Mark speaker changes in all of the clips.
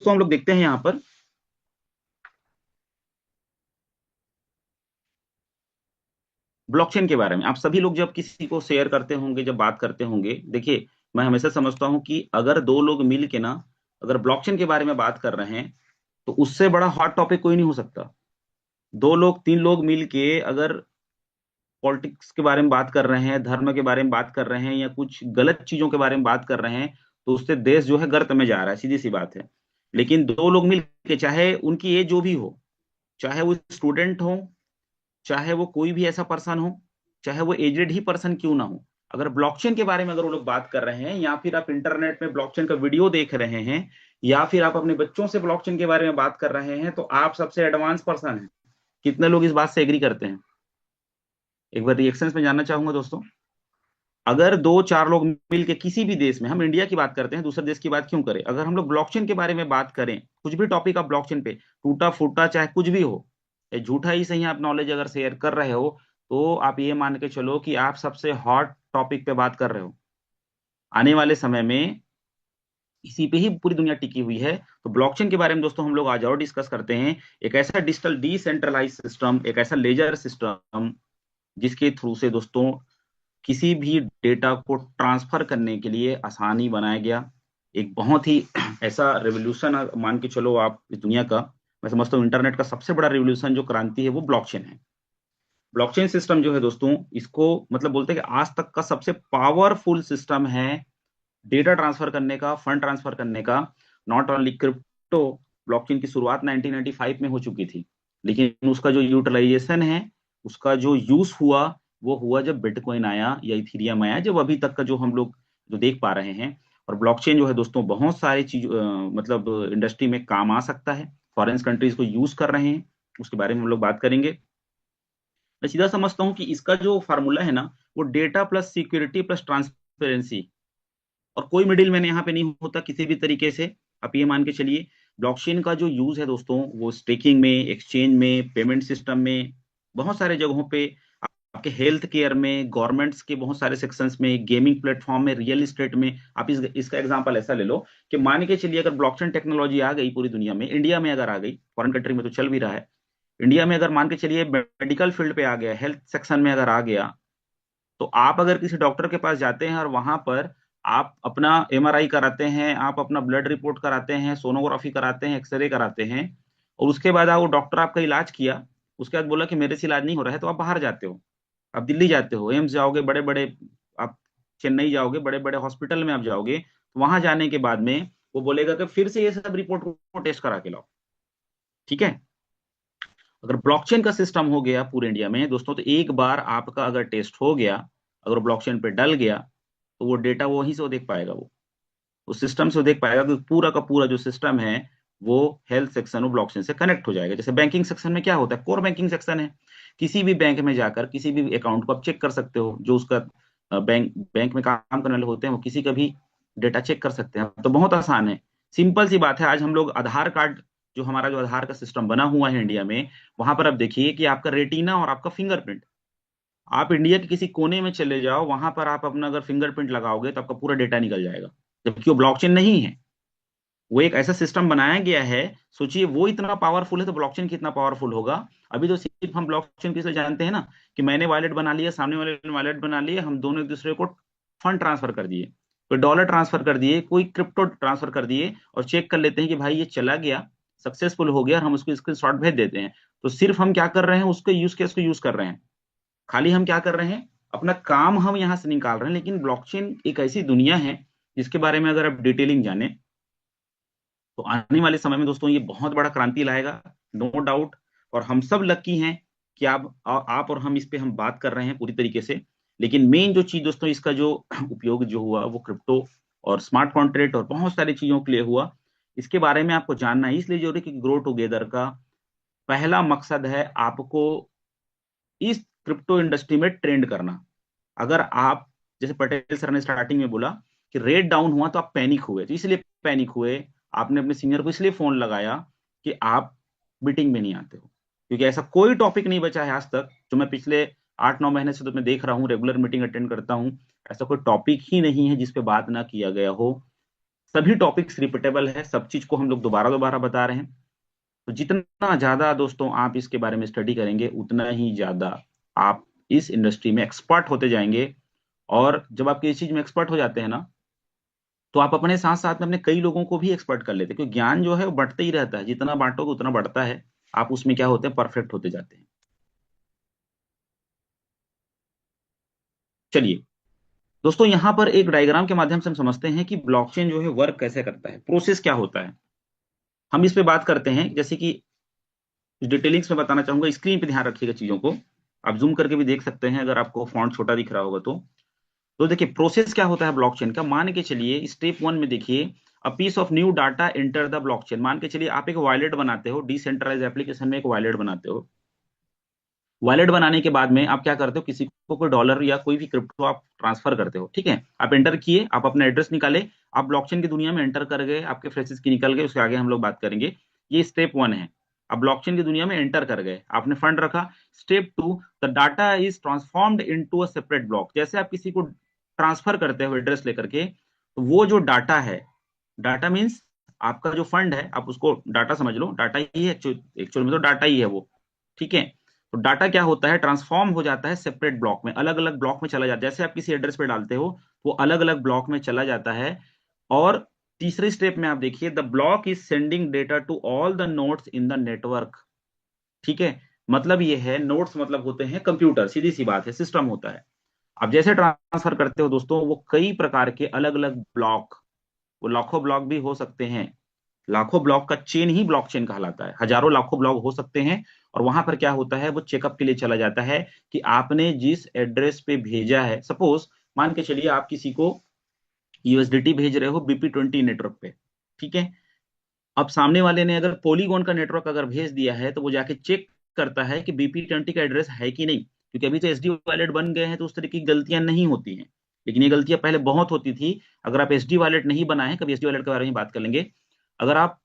Speaker 1: दोस्तों हम लोग देखते हैं यहाँ पर ब्लॉकचेन के बारे में। आप सभी लोग जब किसी को शेयर करते होंगे, जब बात करते होंगे, देखिए मैं हमेशा समझता हूं कि अगर दो लोग मिल के ना अगर ब्लॉकचेन के बारे में बात कर रहे हैं तो उससे बड़ा हॉट टॉपिक कोई नहीं हो सकता। दो लोग तीन लोग मिल के अगर पॉलिटिक्स के बारे में बात कर रहे हैं, धर्म के बारे में बात कर रहे हैं, या कुछ गलत चीजों के बारे में बात कर रहे हैं, तो उससे देश जो है गर्त में जा रहा है, सीधी सी बात है। लेकिन दो लोग मिल के, चाहे उनकी एज जो भी हो, चाहे वो स्टूडेंट हो, चाहे वो कोई भी ऐसा पर्सन हो, चाहे वो एजेड ही पर्सन क्यों ना हो, अगर ब्लॉकचेन के बारे में अगर वो लोग बात कर रहे हैं, या फिर आप इंटरनेट में ब्लॉकचेन का वीडियो देख रहे हैं, या फिर आप अपने बच्चों से ब्लॉकचेन के बारे में बात कर रहे हैं, तो आप सबसे एडवांस पर्सन हैं। कितने लोग इस बात से एग्री करते हैं? एक बार रिएक्शंस में जानना चाहूंगा दोस्तों। अगर दो चार लोग मिलके किसी भी देश में, हम इंडिया की बात करते हैं, दूसरे देश की बात क्यों करें, अगर हम लोग ब्लॉकचेन के बारे में बात करें, कुछ भी टॉपिक आप ब्लॉकचेन पे टूटा फूटा चाहे कुछ भी हो, ये झूठा ही सही, आप नॉलेज अगर शेयर कर रहे हो, तो आप ये मान के चलो कि आप सबसे हॉट टॉपिक पे बात कर रहे हो। आने वाले समय में इसी पे ही पूरी दुनिया टिकी हुई है। तो ब्लॉकचेन के बारे में दोस्तों हम लोग आज और डिस्कस करते हैं। एक ऐसा डिजिटल डिसेंट्रलाइज सिस्टम, एक ऐसा लेजर सिस्टम जिसके थ्रू से दोस्तों किसी भी डेटा को ट्रांसफर करने के लिए आसानी बनाया गया। एक बहुत ही ऐसा रेवोल्यूशन मान के चलो आप इस दुनिया का। मैं समझता हूँ इंटरनेट का सबसे बड़ा रेवोल्यूशन, जो क्रांति है, वो ब्लॉकचेन है। ब्लॉकचेन सिस्टम जो है दोस्तों, इसको मतलब बोलते हैं कि आज तक का सबसे पावरफुल सिस्टम है डेटा ट्रांसफर करने का, फंड ट्रांसफर करने का। नॉट ओनली क्रिप्टो, ब्लॉकचेन की शुरुआत 1995 में हो चुकी थी, लेकिन उसका जो यूटिलाइजेशन है, उसका जो यूज हुआ, वो हुआ जब बिटकॉइन आया या इथीरियम आया, जब अभी तक का जो हम लोग जो देख पा रहे हैं। और ब्लॉकचेन जो है दोस्तों बहुत सारी चीज मतलब इंडस्ट्री में काम आ सकता है। फॉरेन कंट्रीज को यूज कर रहे हैं, उसके बारे में हम लोग बात करेंगे। मैं सीधा समझता हूँ कि इसका जो फार्मूला है ना, वो data plus security plus transparency, और कोई मिडिल मैन यहाँ पे नहीं होता किसी भी तरीके से। आप ये मान के चलिए, ब्लॉकचेन का जो यूज है दोस्तों, वो स्टेकिंग में, एक्सचेंज में, पेमेंट सिस्टम में, बहुत सारे जगहों पे, आपके हेल्थ केयर में, गवर्नमेंट्स के बहुत सारे सेक्शंस में, गेमिंग प्लेटफॉर्म में, रियल एस्टेट में। आप इसका एग्जांपल ऐसा ले लो कि मान के चलिए अगर ब्लॉकचेन टेक्नोलॉजी आ गई पूरी दुनिया में, इंडिया में अगर आ गई, फॉरेन कंट्री में तो चल भी रहा है, इंडिया में अगर मान के चलिए मेडिकल फील्ड पे आ गया, हेल्थ सेक्शन में अगर आ गया, तो आप अगर किसी डॉक्टर के पास जाते हैं और वहां पर आप अपना एमआरआई कराते हैं, आप अपना ब्लड रिपोर्ट कराते हैं, सोनोग्राफी कराते हैं, एक्सरे कराते हैं, और उसके बाद वो डॉक्टर आपका इलाज किया, उसके बाद बोला कि मेरे से इलाज नहीं हो रहा है, तो आप बाहर जाते हो, आप दिल्ली जाते हो, एम्स जाओगे, बड़े बड़े, आप चेन्नई जाओगे, बड़े बड़े हॉस्पिटल में आप जाओगे, तो वहां जाने के बाद में वो बोलेगा कि फिर से ये सब रिपोर्ट को टेस्ट करा के लाओ। ठीक है? अगर ब्लॉकचेन का सिस्टम हो गया पूरे इंडिया में दोस्तों, तो एक बार आपका अगर टेस्ट हो गया, अगर ब्लॉकचेन पे डल गया, तो वो डेटा वो वहीं से वो देख पाएगा, वो उस सिस्टम से वो देख पाएगा कि पूरा का पूरा जो सिस्टम है, वो हेल्थ सेक्शन वो ब्लॉकचेन से कनेक्ट हो जाएगा। जैसे बैंकिंग सेक्शन में क्या होता है, कोर बैंकिंग सेक्शन है, किसी भी बैंक में जाकर किसी भी अकाउंट को आप चेक कर सकते हो, जो उसका बैंक बैंक में काम करने वाले होते हैं वो किसी का भी डेटा चेक कर सकते हैं। तो बहुत आसान है, सिंपल सी बात है। आज हम लोग आधार कार्ड, जो हमारा जो आधार का सिस्टम बना हुआ है इंडिया में, वहां पर आप देखिए कि आपका रेटिना और आपका फिंगरप्रिंट, आप इंडिया के किसी कोने में चले जाओ, वहां पर आप अपना अगर फिंगरप्रिंट लगाओगे तो आपका पूरा डेटा निकल जाएगा, जबकि वो ब्लॉकचेन नहीं है। वो एक ऐसा सिस्टम बनाया गया है। सोचिए वो इतना पावरफुल है, तो ब्लॉकचेन कितना पावरफुल होगा। अभी तो सिर्फ हम ब्लॉकचेन किसे जानते हैं ना, कि मैंने वॉलेट बना लिया, सामने वाले ने वॉलेट बना लिया, हम दोनों एक दूसरे को फंड ट्रांसफर कर दिए, कोई डॉलर ट्रांसफर कर दिए, कोई क्रिप्टो ट्रांसफर कर दिए, और चेक कर लेते हैं कि भाई ये चला गया, सक्सेसफुल हो गया, और हम उसको स्क्रीनशॉट भेज देते हैं। तो सिर्फ हम क्या कर रहे हैं, उसके यूज केस को यूज कर रहे हैं। खाली हम क्या कर रहे हैं, अपना काम हम यहां से निकाल रहे हैं। लेकिन ब्लॉकचेन एक ऐसी दुनिया है जिसके बारे में अगर आप डिटेलिंग जाने, तो आने वाले समय में दोस्तों ये बहुत बड़ा क्रांति लाएगा, नो डाउट। और हम सब लकी हैं कि आप और हम इस पे हम बात कर रहे हैं पूरी तरीके से। लेकिन मेन जो चीज दोस्तों, इसका जो उपयोग जो हुआ, वो क्रिप्टो और स्मार्ट कॉन्ट्रैक्ट और बहुत सारी चीजों के लिए हुआ। इसके बारे में आपको जानना है इसलिए जरूरी कि ग्रो टुगेदर का पहला मकसद है आपको इस क्रिप्टो इंडस्ट्री में ट्रेंड करना। अगर आप, जैसे पटेल सर ने स्टार्टिंग में बोला कि रेट डाउन हुआ तो आप पैनिक हुए, तो इसलिए पैनिक हुए, आपने अपने सीनियर को इसलिए फोन लगाया कि आप मीटिंग में नहीं आते हो। क्योंकि ऐसा कोई टॉपिक नहीं बचा है आज तक, जो मैं पिछले 8-9 महीने से तो मैं देख रहा हूँ, रेगुलर मीटिंग अटेंड करता हूँ, ऐसा कोई टॉपिक ही नहीं है जिसपे बात ना किया गया हो सभी टॉपिक्स रिपीटेबल है, सब चीज को हम लोग दोबारा दोबारा बता रहे हैं। तो जितना ज्यादा दोस्तों आप इसके बारे में स्टडी करेंगे उतना ही ज्यादा आप इस इंडस्ट्री में एक्सपर्ट होते जाएंगे। और जब आप किसी चीज में एक्सपर्ट हो जाते हैं ना, तो आप अपने साथ साथ में अपने कई लोगों को भी एक्सपर्ट कर लेते हैं, क्योंकि ज्ञान जो है वो बढ़ते ही रहता है, जितना बांटोगे उतना बढ़ता है। आप उसमें क्या होते हैं, परफेक्ट होते जाते हैं। चलिए दोस्तों, यहां पर एक डायग्राम के माध्यम से हम समझते हैं कि ब्लॉकचेन जो है वर्क कैसे करता है, प्रोसेस क्या होता है। हम इस पे बात करते हैं, जैसे कि डिटेलिंग्स में बताना चाहूंगा, स्क्रीन पे ध्यान रखिएगा चीजों को। आप जूम करके भी देख सकते हैं अगर आपको फॉन्ट छोटा दिख रहा होगा तो देखिए प्रोसेस क्या होता है ब्लॉकचेन का। मान के चलिए स्टेप 1 में देखिए, a piece of new data enter the blockchain. मान के चलिए आप एक वॉलेट बनाते हो, डिसेंट्रलाइज एप्लीकेशन में एक वॉलेट बनाते हो। वॉलेट बनाने के बाद में आप क्या करते हो, किसी को कोई डॉलर या कोई भी क्रिप्टो आप ट्रांसफर करते हो, ठीक है। आप एंटर किए, आप अपना एड्रेस निकाले, आप ब्लॉकचेन की दुनिया में एंटर कर गए, आपके फ्रेसेस की निकल गए, उसके आगे हम लोग बात करेंगे। ये स्टेप 1 है। आप ब्लॉकचेन की दुनिया में एंटर कर गए, आपने फंड रखा। Step 2, the data is transformed into a separate block. जैसे आप किसी को ट्रांसफर करते हो एड्रेस लेकर के, तो वो जो डाटा है, डाटा मीन्स आपका जो फंड है, आप उसको डाटा समझ लो, डाटा ही है एक्चुअल में, तो डाटा ही है वो, ठीक है। तो डाटा क्या होता है, ट्रांसफॉर्म हो जाता है सेपरेट ब्लॉक में, अलग अलग ब्लॉक में चला जाता है। जैसे आप किसी एड्रेस पे डालते हो, वो अलग अलग ब्लॉक में चला जाता है। और तीसरे स्टेप में आप देखिए, the block is sending data to all the nodes in the network, ठीक है। मतलब ये है, नोड्स मतलब होते हैं कंप्यूटर, सीधी सी बात है, सिस्टम होता है। आप जैसे ट्रांसफर करते हो दोस्तों, वो कई प्रकार के अलग अलग ब्लॉक, वो लाखों ब्लॉक भी हो सकते हैं। लाखों ब्लॉक का चेन ही ब्लॉकचेन कहलाता है, हजारों लाखों ब्लॉक हो सकते हैं। और वहां पर क्या होता है, वो चेकअप के लिए चला जाता है कि आपने जिस एड्रेस पे भेजा है, सपोज मान के चलिए आप किसी को यूएसडीटी भेज रहे हो BP20 नेटवर्क पे, ठीक है। अब सामने वाले ने अगर पॉलीगॉन का नेटवर्क अगर भेज दिया है, तो वो जाके चेक करता है कि BP20 का एड्रेस है कि नहीं, क्योंकि अभी तो एसडी वॉलेट बन गए हैं, तो उस तरह की गलतियां नहीं होती हैं। लेकिन ये गलतियां पहले बहुत होती थी। अगर आप एसडी वॉलेट नहीं बनाए, कभी एसडी वॉलेट के बारे में बात कर लेंगे। अगर आप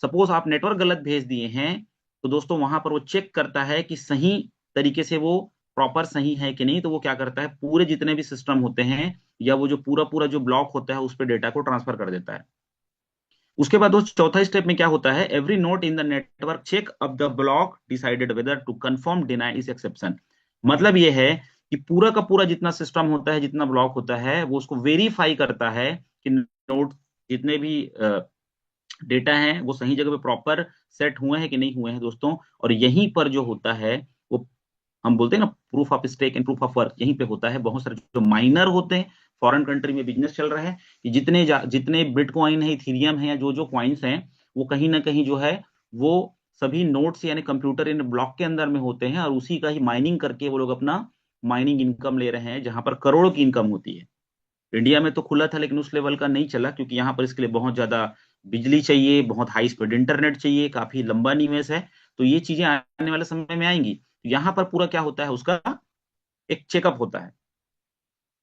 Speaker 1: सपोज आप नेटवर्क गलत भेज दिए हैं, तो दोस्तों वहां पर वो चेक करता है कि सही तरीके से वो प्रॉपर सही है कि नहीं। तो वो क्या करता है, पूरे जितने भी सिस्टम होते हैं, या वो जो पूरा पूरा जो ब्लॉक होता है, उस पर डेटा को ट्रांसफर कर देता है। उसके बाद दोस्त चौथा स्टेप में क्या होता है, every node in the network check of the block decided whether to confirm deny is exception. मतलब ये है कि पूरा का पूरा जितना सिस्टम होता है, जितना ब्लॉक होता है, वो उसको वेरीफाई करता है कि नोट जितने भी डेटा है वो सही जगह पे प्रॉपर सेट हुए हैं कि नहीं हुए हैं दोस्तों। और यहीं पर जो होता है, वो हम बोलते हैं ना, proof of stake and proof of work, यहीं पे होता है। बहुत सारे जो माइनर होते हैं, फॉरेन कंट्री में बिजनेस चल रहा है कि जितने बिटकॉइन है, इथीरियम है, या जो जो कॉइन्स हैं, वो कहीं ना कहीं जो है, वो सभी नोट्स यानी कंप्यूटर इन ब्लॉक के अंदर में होते हैं, और उसी का ही माइनिंग करके वो लोग अपना माइनिंग इनकम ले रहे हैं, जहां पर करोड़ों की इनकम होती है। इंडिया में तो खुला था, लेकिन उस लेवल का नहीं चला, क्योंकि यहाँ पर इसके लिए बहुत ज्यादा बिजली चाहिए, बहुत हाई स्पीड इंटरनेट चाहिए, काफी लंबा निवेश है। तो ये चीजें आने वाले समय में आएंगी। यहाँ पर पूरा क्या होता है, उसका एक चेकअप होता है।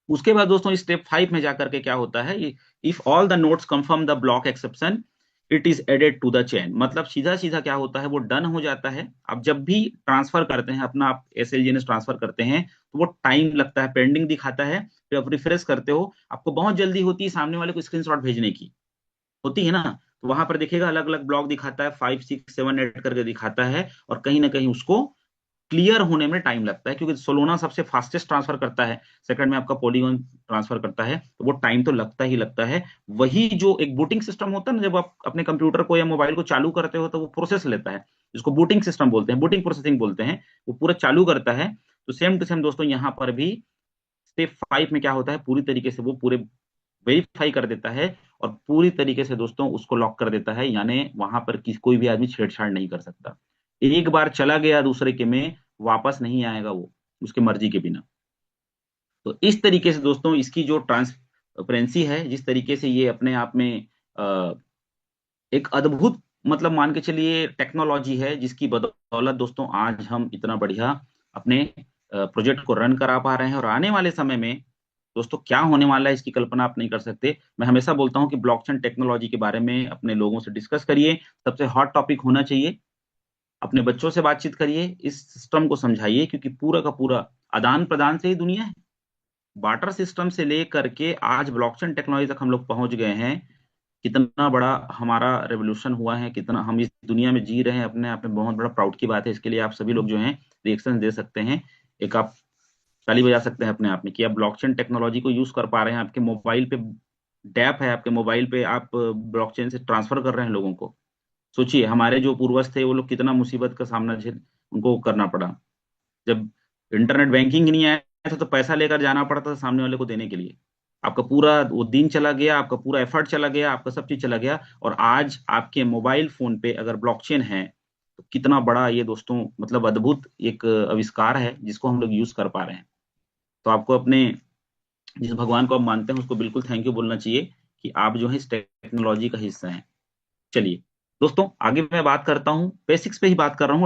Speaker 1: उसके बाद दोस्तों स्टेप 5 में जाकर के क्या होता है, if all the notes confirm the block exception, it is added to the chain. मतलब सीधा सीधा क्या होता है, वो डन हो जाता है। अब जब भी ट्रांसफर करते हैं अपना, आप एसएलजीएनएस ट्रांसफर करते हैं, तो वो टाइम लगता है, पेंडिंग दिखाता है। फिर आप रिफ्रेश करते हो, आपको बहुत जल्दी होती है सामने वाले को स्क्रीनशॉट भेजने की, होती है ना। तो वहां पर देखिएगा अलग अलग ब्लॉक दिखाता है, 5 6 7 8 करके दिखाता है। और कहीं ना कहीं उसको क्लियर होने में टाइम लगता है, क्योंकि सोलोना सबसे फास्टेस्ट ट्रांसफर करता है, सेकंड में आपका पॉलीगॉन ट्रांसफर करता है, तो वो टाइम तो लगता ही लगता है। वही जो एक बूटिंग सिस्टम होता है ना, जब आप अपने कंप्यूटर को या मोबाइल को चालू करते हो, तो वो प्रोसेस लेता है, जिसको बूटिंग सिस्टम बोलते हैं, बूटिंग प्रोसेसिंग बोलते हैं, वो पूरा चालू करता है। तो सेम टू सेम दोस्तों यहाँ पर भी स्टेप 5 में क्या होता है, पूरी तरीके से वो पूरे वेरीफाई कर देता है, और पूरी तरीके से दोस्तों उसको लॉक कर देता है, यानी वहां पर कोई भी आदमी छेड़छाड़ नहीं कर सकता। एक बार चला गया दूसरे के में, वापस नहीं आएगा वो, उसके मर्जी के बिना। तो इस तरीके से दोस्तों इसकी जो ट्रांसपेरेंसी है, जिस तरीके से ये अपने आप में अ, एक अद्भुत, मतलब मान के चलिए टेक्नोलॉजी है, जिसकी बदौलत दोस्तों आज हम इतना बढ़िया अपने प्रोजेक्ट को रन करा पा रहे हैं। और आने वाले समय में दोस्तों क्या होने वाला है, इसकी कल्पना आप नहीं कर सकते। मैं हमेशा बोलता हूं कि ब्लॉकचेन टेक्नोलॉजी के बारे में अपने लोगों से डिस्कस करिए, सबसे हॉट टॉपिक होना चाहिए। अपने बच्चों से बातचीत करिए, इस सिस्टम को समझाइए, क्योंकि पूरा का पूरा आदान प्रदान से ही दुनिया है। बार्टर सिस्टम से लेकर के आज ब्लॉकचेन टेक्नोलॉजी तक हम लोग पहुंच गए हैं, कितना बड़ा हमारा रेवोल्यूशन हुआ है, कितना हम इस दुनिया में जी रहे हैं, अपने आप में बहुत बड़ा प्राउड की बात है। इसके लिए आप सभी लोग जो हैं रिएक्शन दे सकते हैं, एक आप ताली बजा सकते हैं अपने आप में कि आप ब्लॉकचेन टेक्नोलॉजी को यूज कर पा रहे हैं। आपके मोबाइल पे डैप है, आपके मोबाइल पे आप ब्लॉकचेन से ट्रांसफर कर रहे हैं लोगों को। सोचिए हमारे जो पूर्वज थे वो लोग कितना मुसीबत का सामना झेल उनको करना पड़ा। जब इंटरनेट बैंकिंग ही नहीं आया था तो पैसा लेकर जाना पड़ता था सामने वाले को देने के लिए। आपका पूरा वो दिन चला गया, आपका पूरा एफर्ट चला गया, आपका सब चीज चला गया। और आज आपके मोबाइल फोन पे अगर ब्लॉकचेन है तो कितना बड़ा ये दोस्तों मतलब अद्भुत एक आविष्कार है जिसको हम लोग यूज कर पा रहे हैं। तो आपको अपने जिस भगवान को आप मानते हैं उसको बिल्कुल थैंक यू बोलना चाहिए कि आप जो है इस टेक्नोलॉजी का हिस्सा हैं। चलिए दोस्तों, आगे मैं बात करता हूँ, बेसिक्स पे ही बात कर रहा हूँ।